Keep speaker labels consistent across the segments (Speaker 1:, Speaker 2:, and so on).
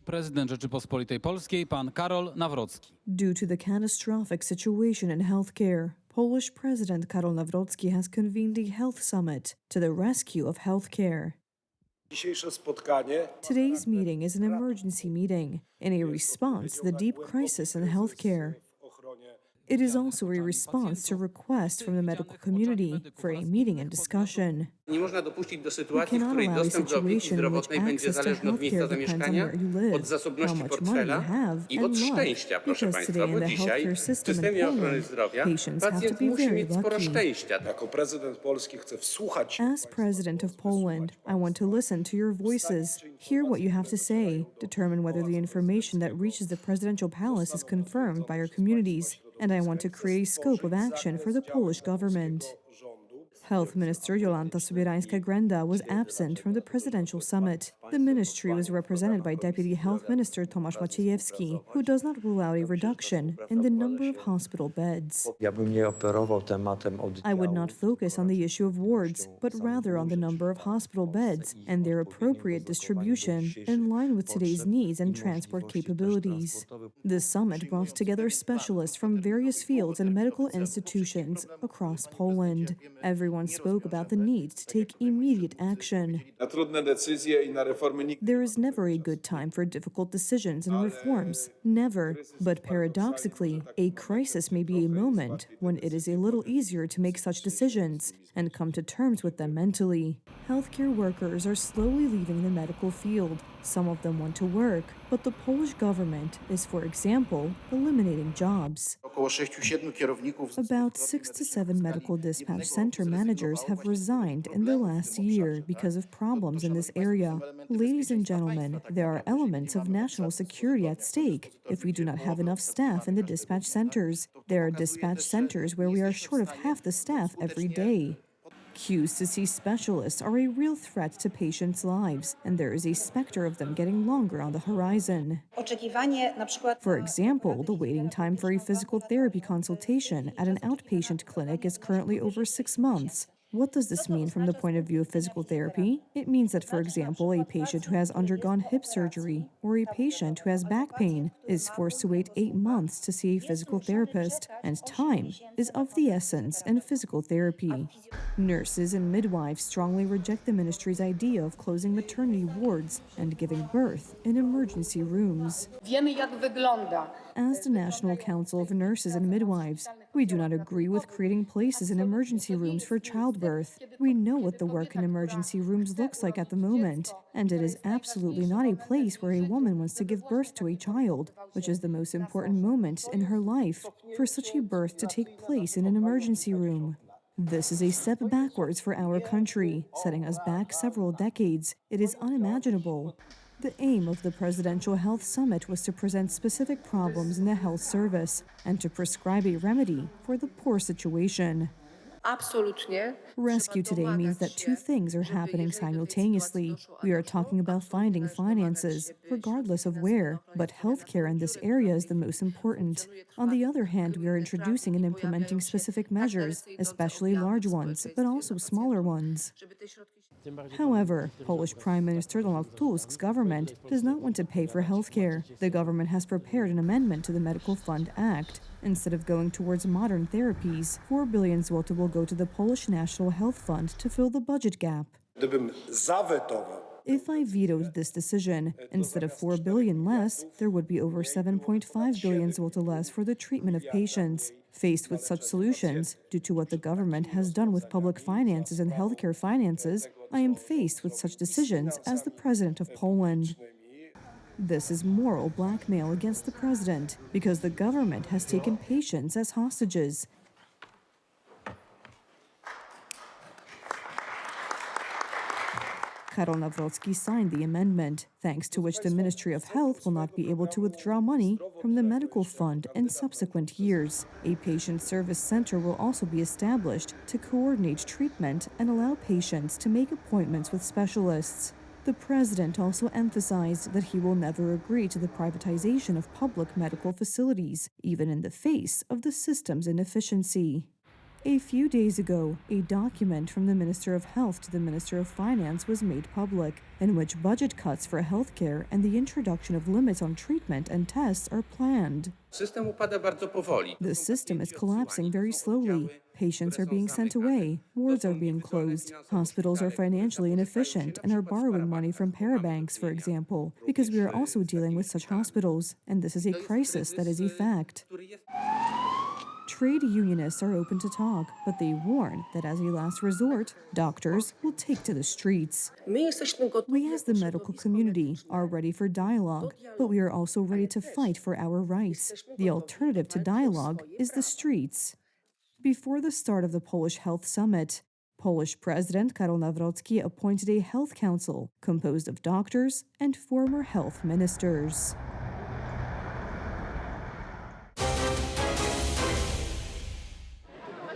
Speaker 1: prezydent Rzeczypospolitej Polskiej, pan Karol Nawrocki.
Speaker 2: Due to the catastrophic situation in healthcare, Polish President Karol Nawrocki has convened a health summit to the rescue of healthcare. Today's meeting is an emergency meeting in a response to the deep crisis in healthcare. It is also a response to requests from the medical community for a meeting and discussion.
Speaker 3: Nie można dopuścić do
Speaker 2: We
Speaker 3: sytuacji, w
Speaker 2: cannot
Speaker 3: której
Speaker 2: allow a
Speaker 3: dostęp do opieki
Speaker 2: situation in which
Speaker 3: zdrowotnej będzie
Speaker 2: access to
Speaker 3: zależny od miejsca
Speaker 2: healthcare depends on
Speaker 3: zamieszkania,
Speaker 2: where you live,
Speaker 3: od zasobności
Speaker 2: how much money
Speaker 3: portfela
Speaker 2: you have,
Speaker 3: i
Speaker 2: and
Speaker 3: od
Speaker 2: luck.
Speaker 3: szczęścia, proszę
Speaker 2: Because
Speaker 3: Państwa,
Speaker 2: today in
Speaker 3: bo
Speaker 2: the
Speaker 3: dzisiaj
Speaker 2: healthcare
Speaker 3: w
Speaker 2: system in
Speaker 3: systemie ochrony
Speaker 2: Poland,
Speaker 3: zdrowia
Speaker 2: patients have to
Speaker 3: pacjent
Speaker 2: be
Speaker 3: musi
Speaker 2: very
Speaker 3: mieć sporo
Speaker 2: lucky.
Speaker 3: szczęścia.
Speaker 4: Jako prezydent Polski chcę wsłuchać.
Speaker 2: As President of Poland, I want to listen to your voices, hear what you have to say, determine whether the information that reaches the presidential palace is confirmed by our communities, and I want to create a scope of action for the Polish government. Health Minister Jolanta Sobierańska-Grenda was absent from the presidential summit. The ministry was represented by Deputy Health Minister Tomasz Maciejewski, who does not rule out a reduction in the number of hospital beds. I would not focus on the issue of wards, but rather on the number of hospital beds and their appropriate distribution in line with today's needs and transport capabilities. The summit brought together specialists from various fields and medical institutions across Poland. Everyone spoke about the need to take immediate action. There is never a good time for difficult decisions and reforms. Never. But paradoxically, a crisis may be a moment when it is a little easier to make such decisions and come to terms with them mentally. Healthcare workers are slowly leaving the medical field. Some of them want to work, but the Polish government is, for example, eliminating jobs. About 6 to 7 medical dispatch center managers have resigned in the last year because of problems in this area. Ladies and gentlemen, there are elements of national security at stake if we do not have enough staff in the dispatch centers. There are dispatch centers where we are short of half the staff every day. Queues to see specialists are a real threat to patients' lives, and there is a specter of them getting longer on the horizon. For example, the waiting time for a physical therapy consultation at an outpatient clinic is currently over 6 months. What does this mean from the point of view of physical therapy? It means that, for example, a patient who has undergone hip surgery or a patient who has back pain is forced to wait 8 months to see a physical therapist, and time is of the essence in physical therapy. Nurses and midwives strongly reject the ministry's idea of closing maternity wards and giving birth in emergency rooms. As the National Council of Nurses and Midwives, we do not agree with creating places in emergency rooms for childbirth. We know what the work in emergency rooms looks like at the moment, and it is absolutely not a place where a woman wants to give birth to a child, which is the most important moment in her life, for such a birth to take place in an emergency room. This is a step backwards for our country, setting us back several decades. It is unimaginable. The aim of the Presidential Health Summit was to present specific problems in the health service and to prescribe a remedy for the poor situation. Rescue today means that 2 things are happening simultaneously. We are talking about finding finances, regardless of where, but healthcare in this area is the most important. On the other hand, we are introducing and implementing specific measures, especially large ones, but also smaller ones. However, Polish Prime Minister Donald Tusk's government does not want to pay for healthcare. The government has prepared an amendment to the Medical Fund Act. Instead of going towards modern therapies, 4 billion zloty will go to the Polish National Health Fund to fill the budget gap. If I vetoed this decision, instead of 4 billion less, there would be over 7.5 billion zloty less for the treatment of patients. Faced with such solutions, due to what the government has done with public finances and healthcare finances, I am faced with such decisions as the President of Poland. This is moral blackmail against the president, because the government has taken patients as hostages. Karol Nawrocki signed the amendment, thanks to which the Ministry of Health will not be able to withdraw money from the medical fund in subsequent years. A patient service center will also be established to coordinate treatment and allow patients to make appointments with specialists. The president also emphasized that he will never agree to the privatization of public medical facilities, even in the face of the system's inefficiency. A few days ago, a document from the Minister of Health to the Minister of Finance was made public, in which budget cuts for healthcare and the introduction of limits on treatment and tests are planned.
Speaker 3: System upada bardzo powoli.
Speaker 2: The system is collapsing very slowly. Patients are being sent away, wards are being closed, hospitals are financially inefficient and are borrowing money from parabanks, for example, because we are also dealing with such hospitals, and this is a crisis that is a fact. Trade unionists are open to talk, but they warn that as a last resort, doctors will take to the streets. We as the medical community are ready for dialogue, but we are also ready to fight for our rights. The alternative to dialogue is the streets. Before the start of the Polish Health Summit, Polish President Karol Nawrocki appointed a health council composed of doctors and former health ministers.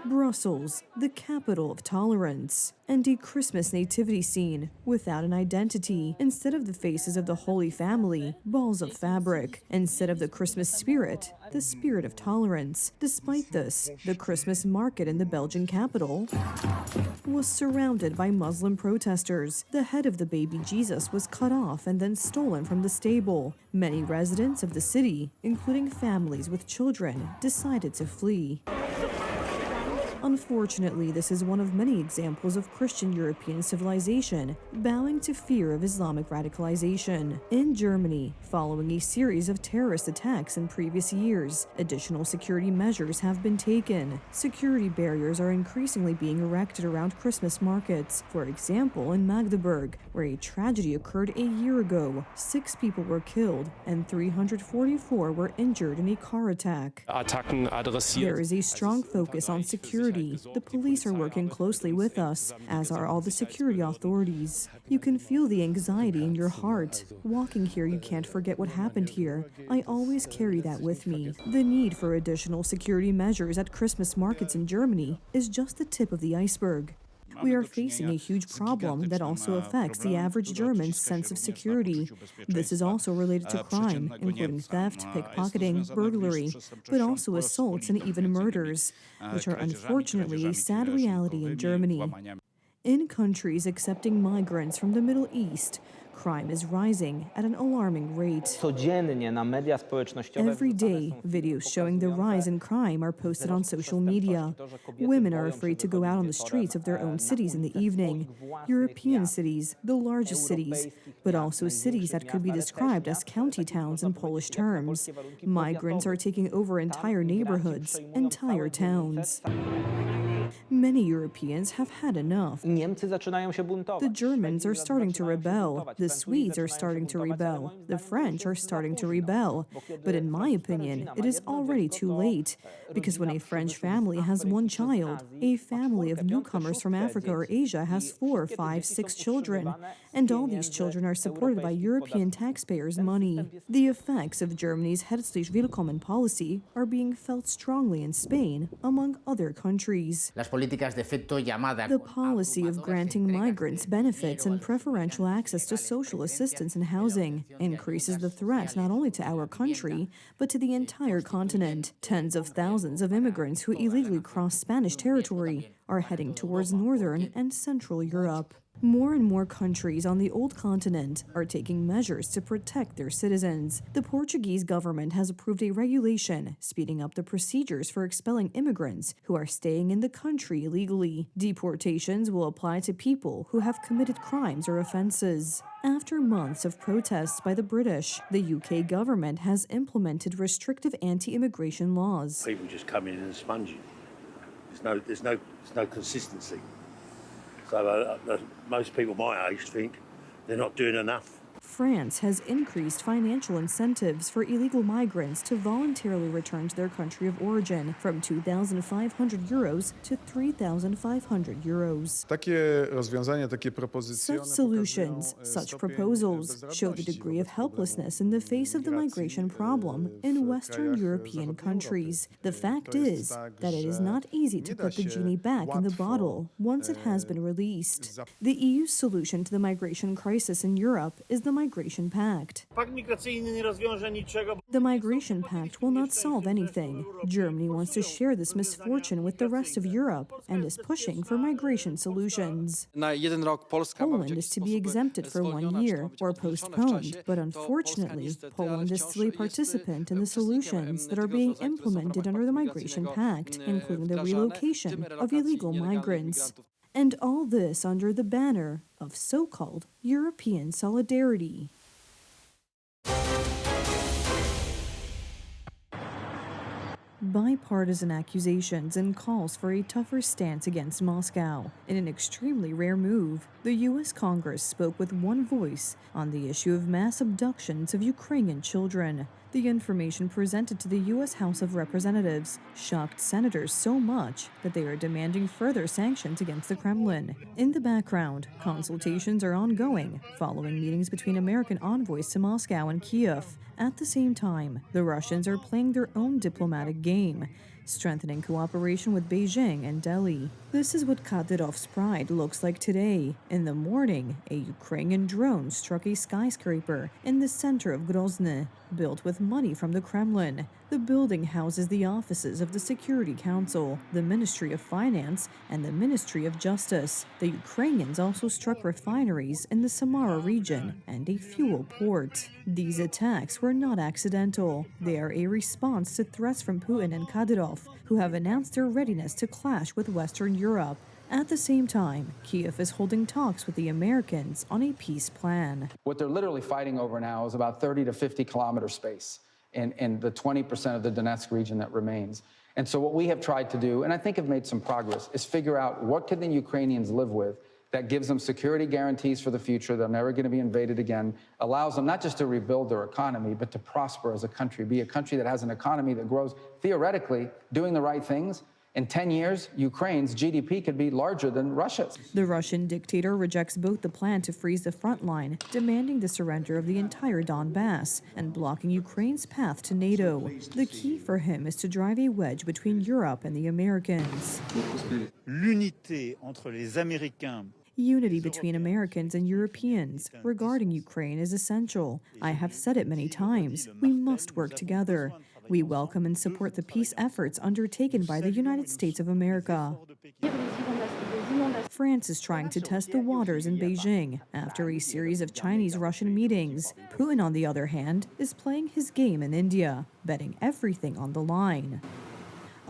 Speaker 2: Brussels, the capital of tolerance, and a Christmas nativity scene without an identity. Instead of the faces of the Holy Family, balls of fabric. Instead of the Christmas spirit, the spirit of tolerance. Despite this, the Christmas market in the Belgian capital was surrounded by Muslim protesters. The head of the baby Jesus was cut off and then stolen from the stable. Many residents of the city, including families with children, decided to flee. Unfortunately, this is one of many examples of Christian European civilization bowing to fear of Islamic radicalization. In Germany, following a series of terrorist attacks in previous years, additional security measures have been taken. Security barriers are increasingly being erected around Christmas markets. For example, in Magdeburg, where a tragedy occurred a year ago, 6 people were killed and 344 were injured in a car attack. There is a strong focus on security. The police are working closely with us, as are all the security authorities. You can feel the anxiety in your heart. Walking here, you can't forget what happened here. I always carry that with me. The need for additional security measures at Christmas markets in Germany is just the tip of the iceberg. We are facing a huge problem that also affects the average German's sense of security. This is also related to crime, including theft, pickpocketing, burglary, but also assaults and even murders, which are unfortunately a sad reality in Germany. In countries accepting migrants from the Middle East, crime is rising at an alarming rate. Every day, videos showing the rise in crime are posted on social media. Women are afraid to go out on the streets of their own cities in the evening. European cities, the largest cities, but also cities that could be described as county towns in Polish terms. Migrants are taking over entire neighborhoods, entire towns. Many Europeans have had enough. The Germans are starting to rebel. The Swedes are starting to rebel. The French are starting to rebel. But in my opinion, it is already too late. Because when a French family has one child, a family of newcomers from Africa or Asia has 4, 5, 6 children. And all these children are supported by European taxpayers' money. The effects of Germany's Herzlich Willkommen policy are being felt strongly in Spain, among other countries. The policy of granting migrants benefits and preferential access to social assistance and housing increases the threat not only to our country, but to the entire continent. Tens of thousands of immigrants who illegally cross Spanish territory are heading towards Northern and Central Europe. More and more countries on the old continent are taking measures to protect their citizens. The Portuguese government has approved a regulation speeding up the procedures for expelling immigrants who are staying in the country illegally. Deportations will apply to people who have committed crimes or offenses. After months of protests by the British, the UK government has implemented restrictive anti-immigration laws.
Speaker 5: People just come in and sponge it. There's no consistency. So most people my age think they're not doing enough.
Speaker 2: France has increased financial incentives for illegal migrants to voluntarily return to their country of origin from €2,500 to €3,500. Such solutions, such proposals, show the degree of helplessness in the face of the migration problem in Western European countries. The fact is that it is not easy to put the genie back in the bottle once it has been released. The EU's solution to the migration crisis in Europe is the migration pact. The migration pact will not solve anything. Germany wants to share this misfortune with the rest of Europe and is pushing for migration solutions. Poland is to be exempted for 1 year or postponed, but unfortunately, Poland is still a participant in the solutions that are being implemented under the migration pact, including the relocation of illegal migrants. And all this under the banner of so-called European solidarity. Bipartisan accusations and calls for a tougher stance against Moscow. In an extremely rare move, the U.S. Congress spoke with one voice on the issue of mass abductions of Ukrainian children. The information presented to the U.S. House of Representatives shocked senators so much that they are demanding further sanctions against the Kremlin. In the background, consultations are ongoing following meetings between American envoys to Moscow and Kiev. At the same time, the Russians are playing their own diplomatic game, strengthening cooperation with Beijing and Delhi. This is what Kadyrov's pride looks like today. In the morning, a Ukrainian drone struck a skyscraper in the center of Grozny, built with money from the Kremlin. The building houses the offices of the Security Council, the Ministry of Finance, and the Ministry of Justice. The Ukrainians also struck refineries in the Samara region and a fuel port. These attacks were not accidental. They are a response to threats from Putin and Kadyrov, who have announced their readiness to clash with Western Europe. At the same time, Kiev is holding talks with the Americans on a peace plan.
Speaker 6: What they're literally fighting over now is about 30 to 50 kilometer space in the 20% of the Donetsk region that remains. And so what we have tried to do, and I think have made some progress, is figure out what can the Ukrainians live with that gives them security guarantees for the future, they're never going to be invaded again, allows them not just to rebuild their economy, but to prosper as a country, be a country that has an economy that grows, theoretically, doing the right things. In 10 years, Ukraine's GDP could be larger than Russia's.
Speaker 2: The Russian dictator rejects both the plan to freeze the front line, demanding the surrender of the entire Donbass, and blocking Ukraine's path to NATO. The key for him is to drive a wedge between Europe and the Americans.
Speaker 7: L'unité entre les Américains.
Speaker 2: Unity between Americans and Europeans regarding Ukraine is essential. I have said it many times. We must work together. We welcome and support the peace efforts undertaken by the United States of America. France is trying to test the waters in Beijing after a series of Chinese-Russian meetings. Putin, on the other hand, is playing his game in India, betting everything on the line.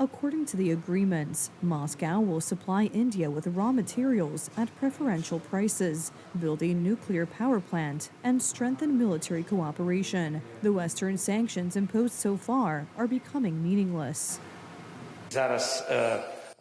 Speaker 2: According to the agreements, Moscow will supply India with raw materials at preferential prices, build a nuclear power plant, and strengthen military cooperation. The Western sanctions imposed so far are becoming meaningless.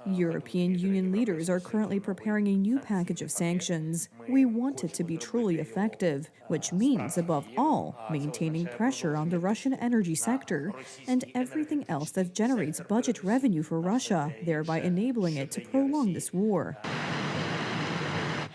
Speaker 2: European Union leaders are currently preparing a new package of sanctions. We want it to be truly effective, which means, above all, maintaining pressure on the Russian energy sector and everything else that generates budget revenue for Russia, thereby enabling it to prolong this war.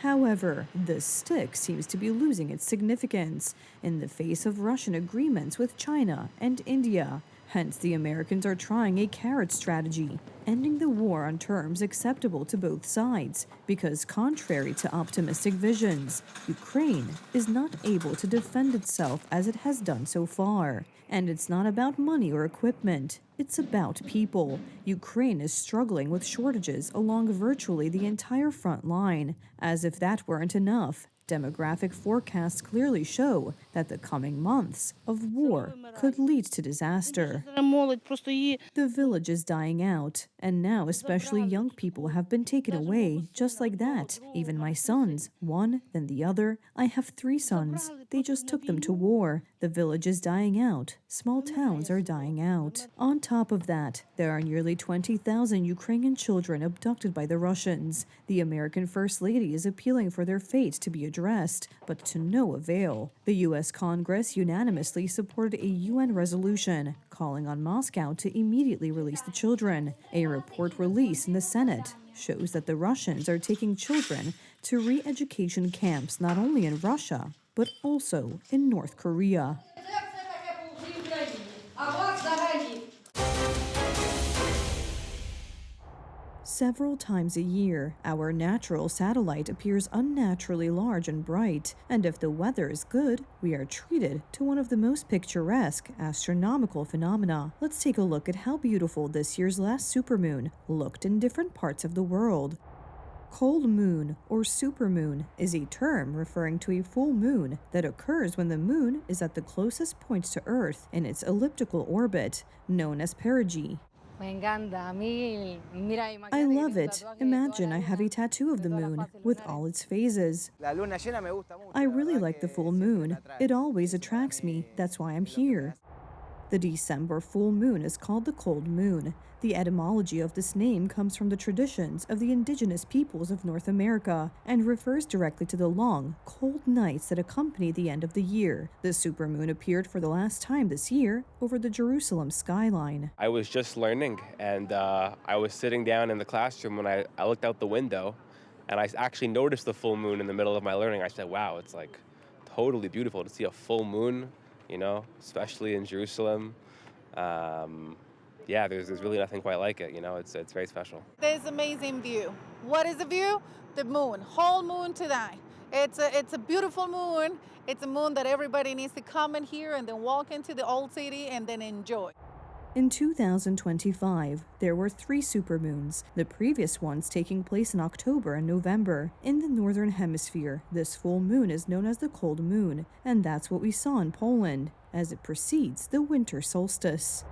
Speaker 2: However, the stick seems to be losing its significance in the face of Russian agreements with China and India. Hence, the Americans are trying a carrot strategy, ending the war on terms acceptable to both sides, because contrary to optimistic visions, Ukraine is not able to defend itself as it has done so far. And it's not about money or equipment, it's about people. Ukraine is struggling with shortages along virtually the entire front line. As if that weren't enough, demographic forecasts clearly show that the coming months of war could lead to disaster. The village is dying out, and now especially young people have been taken away, just like that. Even my sons, one, then the other. I have 3 sons. They just took them to war. The village is dying out. Small towns are dying out. On top of that, there are nearly 20,000 Ukrainian children abducted by the Russians. The American First Lady is appealing for their fate to be addressed, but to no avail. The U.S. Congress unanimously supported a UN resolution calling on Moscow to immediately release the children. A report released in the Senate shows that the Russians are taking children to re-education camps not only in Russia, but also in North Korea. Several times a year, our natural satellite appears unnaturally large and bright, and if the weather is good, we are treated to one of the most picturesque astronomical phenomena. Let's take a look at how beautiful this year's last supermoon looked in different parts of the world. Cold moon, or supermoon, is a term referring to a full moon that occurs when the moon is at the closest point to Earth in its elliptical orbit, known as perigee. I love it. Imagine I have a tattoo of the moon with all its phases. I really like the full moon. It always attracts me. That's why I'm here. The December full moon is called the cold moon. The etymology of this name comes from the traditions of the indigenous peoples of North America and refers directly to the long, cold nights that accompany the end of the year. The supermoon appeared for the last time this year over the Jerusalem skyline.
Speaker 8: I was just learning, and I was sitting down in the classroom when I looked out the window, and I actually noticed the full moon in the middle of my learning. I said, wow, it's like totally beautiful to see a full moon, you know, especially in Jerusalem. Yeah, there's really nothing quite like it, you know, it's very special.
Speaker 9: There's amazing view. What is the view? The moon, whole moon today. It's a beautiful moon. It's a moon that everybody needs to come in here and then walk into the old city and then enjoy.
Speaker 2: In 2025, there were 3 supermoons, the previous ones taking place in October and November. In the northern hemisphere, this full moon is known as the cold moon, and that's what we saw in Poland, as it precedes the winter solstice.